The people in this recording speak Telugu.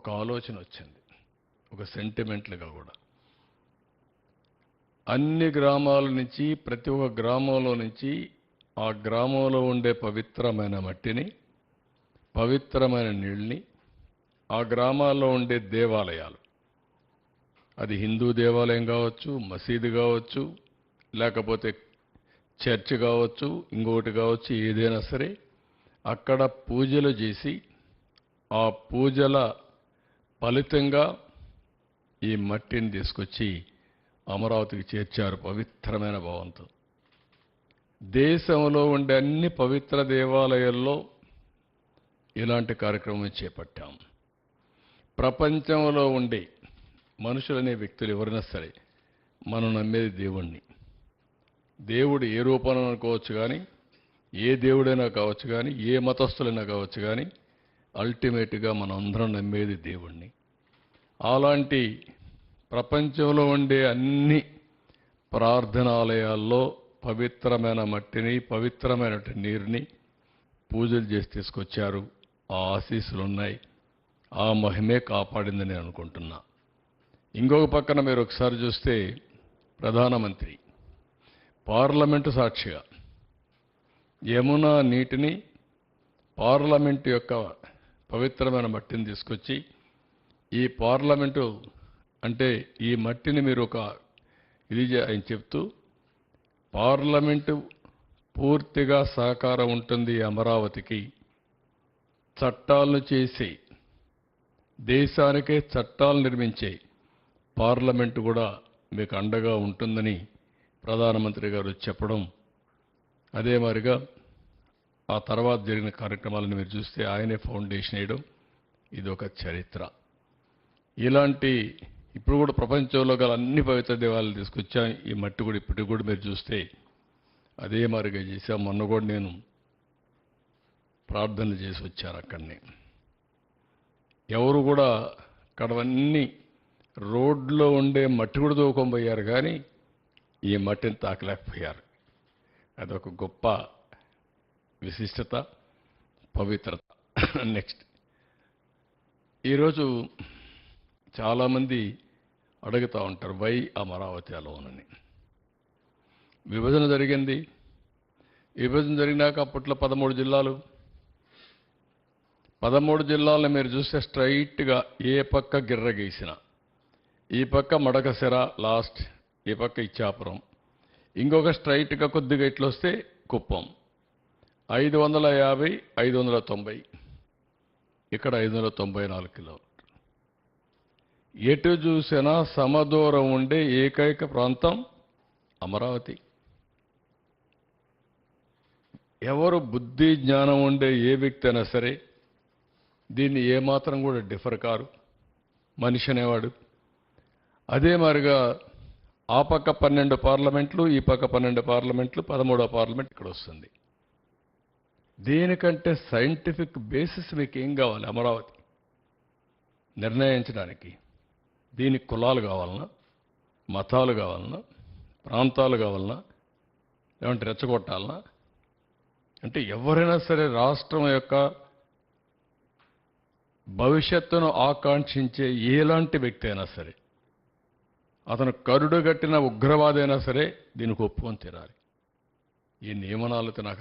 ఒక ఆలోచన వచ్చింది, ఒక సెంటిమెంట్లుగా కూడా. అన్ని గ్రామాల నుంచి, ప్రతి ఒక్క గ్రామంలో నుంచి ఆ గ్రామంలో ఉండే పవిత్రమైన మట్టిని, పవిత్రమైన నీళ్ళని, ఆ గ్రామాల్లో ఉండే దేవాలయాలు, అది హిందూ దేవాలయం కావచ్చు, మసీదు కావచ్చు, లేకపోతే చర్చ్ కావచ్చు, ఇంకొకటి కావచ్చు, ఏదైనా సరే అక్కడ పూజలు చేసి ఆ పూజల ఫలితంగా ఈ మట్టిని తీసుకొచ్చి అమరావతికి చేర్చారు పవిత్రమైన భావంతో. దేశంలో ఉండే అన్ని పవిత్ర దేవాలయాల్లో ఇలాంటి కార్యక్రమం చేపట్టాం. ప్రపంచంలో ఉండే మనుషులనే వ్యక్తులు ఎవరైనా సరే మనం నమ్మేది దేవుణ్ణి. దేవుడు ఏ రూపంలో అనుకోవచ్చు కానీ, ఏ దేవుడైనా కావచ్చు కానీ, ఏ మతస్థులైనా కావచ్చు కానీ, అల్టిమేట్గా మనం అందరం నమ్మేది దేవుణ్ణి. అలాంటి ప్రపంచంలో ఉండే అన్ని ప్రార్థనాలయాల్లో పవిత్రమైన మట్టిని, పవిత్రమైన నీరుని పూజలు చేసి తీసుకొచ్చారు. ఆ ఆశీస్సులు ఉన్నాయి, ఆ మహిమే కాపాడిందని నేను అనుకుంటున్నా. ఇంకొక పక్కన మీరు ఒకసారి చూస్తే ప్రధానమంత్రి పార్లమెంటు సాక్షిగా యమునా నీటిని, పార్లమెంటు యొక్క పవిత్రమైన మట్టిని తీసుకొచ్చి, ఈ పార్లమెంటు అంటే ఈ మట్టిని మీరు ఒక ఇది ఆయన చెప్తూ, పార్లమెంటు పూర్తిగా సహకారం ఉంటుంది అమరావతికి, చట్టాలను చేసి దేశానికే చట్టాలు నిర్మించే పార్లమెంటు కూడా మీకు అండగా ఉంటుందని ప్రధానమంత్రి గారు చెప్పడం. అదే మాదిరిగా ఆ తర్వాత జరిగిన కార్యక్రమాలను మీరు చూస్తే ఆయనే ఫౌండేషన్ వేయడం, ఇది ఒక చరిత్ర. ఇలాంటి ఇప్పుడు కూడా ప్రపంచంలో గల అన్ని పవిత్ర దేవాలయాలు తీసుకొచ్చాం. ఈ మట్టి కూడా ఇప్పటికి కూడా మీరు చూస్తే అదే మాదిరిగా చేశాం. మొన్న కూడా నేను ప్రార్థనలు చేసి వచ్చాను అక్కడిని. ఎవరు కూడా అక్కడవన్నీ రోడ్లో ఉండే మట్టి కూడా దూకొనిపోయారు కానీ ఈ మట్టిని తాకలేకపోయారు. అదొక గొప్ప విశిష్టత, పవిత్రత. నెక్స్ట్, ఈరోజు చాలామంది అడుగుతూ ఉంటారు, వై అమరావతి అలోనని. విభజన జరిగింది. విభజన జరిగినాక అప్పట్లో 13 జిల్లాలు. 13 జిల్లాలను మీరు చూస్తే స్ట్రైట్గా ఏ పక్క గిర్ర గీసిన, ఈ పక్క మడకశిర లాస్ట్, ఈ పక్క ఇచ్చాపురం, ఇంకొక స్ట్రైట్గా కొద్దిగా ఇట్లా వస్తే కుప్పం. 550, 590, ఇక్కడ 594 కిలోమీటర్లు. ఎటు చూసినా సమదూరం ఉండే ఏకైక ప్రాంతం అమరావతి. ఎవరు బుద్ధి జ్ఞానం ఉండే ఏ వ్యక్తి అయినా సరే దీన్ని ఏమాత్రం కూడా డిఫర్ కారు మనిషి అనేవాడు. అదే మాదిరిగా ఆ పక్క 12 పార్లమెంట్లు, ఈ పక్క 12 పార్లమెంట్లు, 13వ పార్లమెంట్ ఇక్కడ వస్తుంది. దీనికంటే సైంటిఫిక్ బేసిస్ మీకు ఏం కావాలి అమరావతి నిర్ణయించడానికి? దీనికి కులాలు కావాలన్నా, మతాలు కావాలన్నా, ప్రాంతాలు కావాలన్నా, లేదంటే రెచ్చగొట్టాలన్నా? అంటే ఎవరైనా సరే రాష్ట్రం యొక్క భవిష్యత్తును ఆకాంక్షించే ఎలాంటి వ్యక్తి అయినా సరే, అతను కరుడుగట్టిన ఉగ్రవాదైనా సరే దీనికి ఒప్పుకొని తీరాలి. ఈ నియమనాలతో నాకు